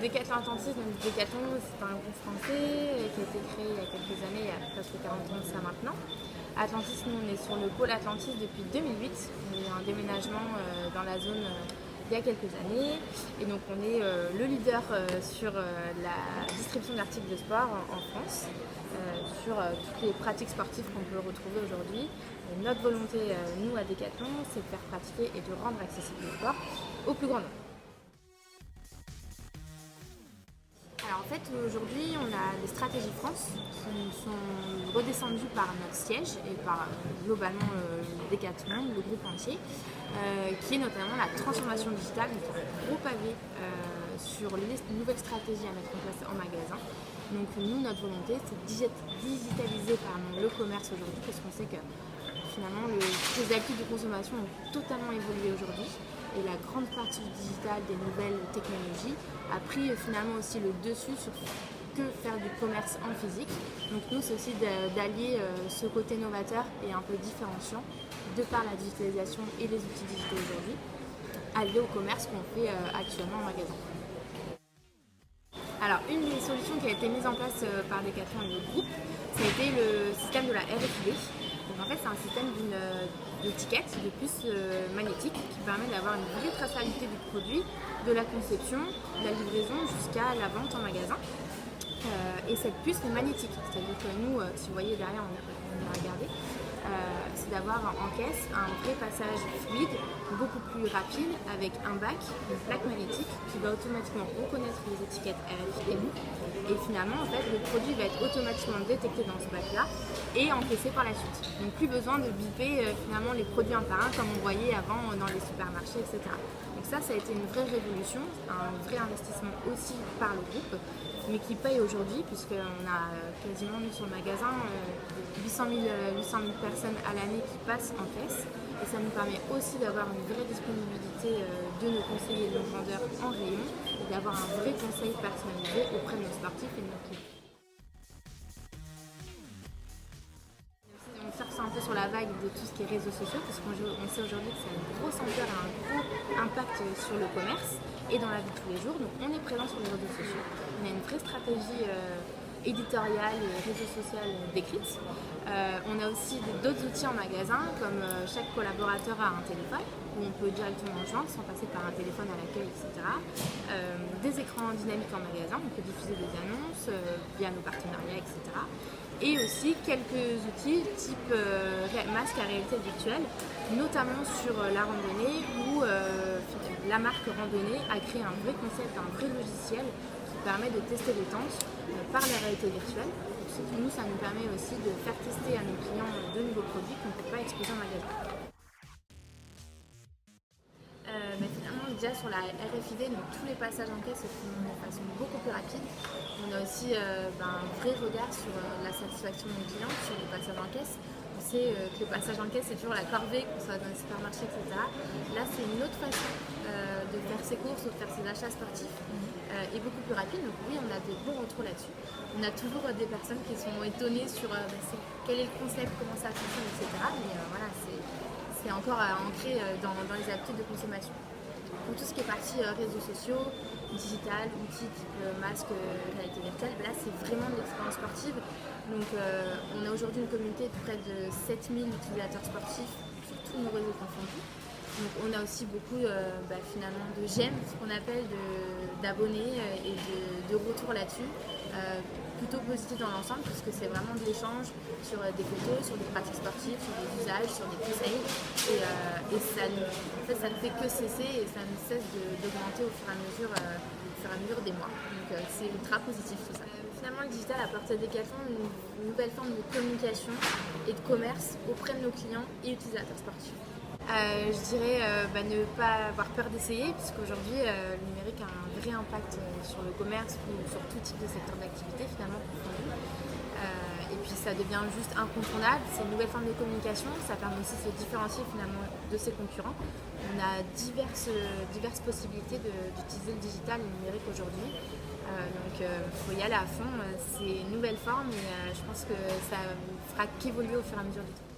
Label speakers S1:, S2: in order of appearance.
S1: Decathlon Atlantis, donc Decathlon, c'est un groupe français qui a été créé il y a quelques années, il y a presque 40 ans de ça maintenant. Atlantis, nous on est sur le pôle Atlantis depuis 2008. On a eu un déménagement dans la zone il y a quelques années. Et donc on est le leader sur la distribution d'articles de sport en France, sur toutes les pratiques sportives qu'on peut retrouver aujourd'hui. Et notre volonté, nous à Decathlon, c'est de faire pratiquer et de rendre accessible le sport au plus grand nombre. Alors en fait aujourd'hui on a des stratégies France qui nous sont redescendues par notre siège et par globalement Decathlon, le groupe entier, qui est notamment la transformation digitale, donc un gros pavé sur les nouvelles stratégies à mettre en place en magasin. Donc nous notre volonté c'est de digitaliser le commerce aujourd'hui parce qu'on sait que finalement les habitudes de consommation ont totalement évolué aujourd'hui. Et la grande partie du digital, des nouvelles technologies, a pris finalement aussi le dessus sur que faire du commerce en physique. Donc nous, c'est aussi d'allier ce côté novateur et un peu différenciant, de par la digitalisation et les outils digitaux aujourd'hui, alliés au commerce qu'on fait actuellement en magasin. Alors, une des solutions qui a été mise en place par Decathlon et le groupe, ça a été le système de la RFID. Donc en fait, c'est un système d'étiquette, de puce magnétique qui permet d'avoir une vraie traçabilité du produit, de la conception, de la livraison jusqu'à la vente en magasin. Et cette puce est magnétique, c'est-à-dire que nous, si vous voyez derrière, on a regardé, c'est d'avoir en caisse un vrai passage fluide, beaucoup plus rapide, avec un bac, une plaque magnétique qui va automatiquement reconnaître les étiquettes RFID. Et finalement, en fait, le produit va être automatiquement détecté dans ce bac-là et encaissé par la suite. Donc plus besoin de biper finalement les produits un par un comme on voyait avant dans les supermarchés, etc. Donc ça a été une vraie révolution, un vrai investissement aussi par le groupe, mais qui paye aujourd'hui puisqu'on a quasiment nous sur le magasin 800 000 personnes à l'année qui passent en caisse. Et ça nous permet aussi d'avoir une vraie disponibilité de nos conseillers et de nos vendeurs en rayon et d'avoir un vrai conseil personnalisé auprès de nos sportifs et de nos clients. On surfe un peu sur la vague de tout ce qui est réseaux sociaux parce qu'on sait aujourd'hui que ça a une grosse ampleur et un gros impact sur le commerce et dans la vie de tous les jours. Donc on est présent sur les réseaux sociaux. On a une vraie stratégie éditoriale et réseau social décrite. On a aussi d'autres outils en magasin, comme chaque collaborateur a un téléphone, où on peut directement joindre sans passer par un téléphone à l'accueil, etc. Des écrans dynamiques en magasin, on peut diffuser des annonces via nos partenariats, etc. Et aussi quelques outils type masque à réalité virtuelle, notamment sur la randonnée, où la marque Randonnée a créé un vrai concept, un vrai logiciel qui permet de tester les tentes par la réalité virtuelle. Nous, ça nous permet aussi de faire tester à nos clients de nouveaux produits qu'on ne peut pas exposer en magasin. Finalement, déjà sur la RFID, donc, tous les passages en caisse se font de façon beaucoup plus rapide. On a aussi un vrai regard sur la satisfaction de nos clients sur les passages en caisse. On sait que le passage en caisse, c'est toujours la corvée, qu'on soit dans les supermarchés, etc. Là, c'est une autre façon de faire ses courses ou de faire ses achats sportifs et beaucoup plus rapide. Donc oui, on a des bons retours là-dessus. On a toujours des personnes qui sont étonnées sur quel est le concept, comment ça fonctionne, etc. Mais voilà, c'est encore ancré dans les habitudes de consommation. Pour tout ce qui est partie réseaux sociaux, digital, outils type masque, réalité virtuelle, là c'est vraiment de l'expérience sportive. Donc on a aujourd'hui une communauté de près de 7000 utilisateurs sportifs sur tous nos réseaux confondus. Donc on a aussi beaucoup finalement de j'aime, ce qu'on appelle d'abonnés et de retours là-dessus. Plutôt positif dans l'ensemble puisque c'est vraiment de l'échange sur des photos, sur des pratiques sportives, sur des usages, sur des conseils et ça ne fait que cesser et ça ne cesse d'augmenter au fur et à mesure des mois. Donc c'est ultra positif tout ça. Finalement le digital apporte à Decathlon une nouvelle forme de communication et de commerce auprès de nos clients et utilisateurs sportifs. Je dirais ne pas avoir peur d'essayer puisqu'aujourd'hui le numérique a un vrai impact sur le commerce ou sur tout type de secteur d'activité finalement confondu. Et puis ça devient juste incontournable, c'est une nouvelle forme de communication, ça permet aussi de se différencier finalement de ses concurrents. On a diverses possibilités d'utiliser le digital et le numérique aujourd'hui. Donc il faut y aller à fond, c'est une nouvelle forme et je pense que ça ne fera qu'évoluer au fur et à mesure du temps.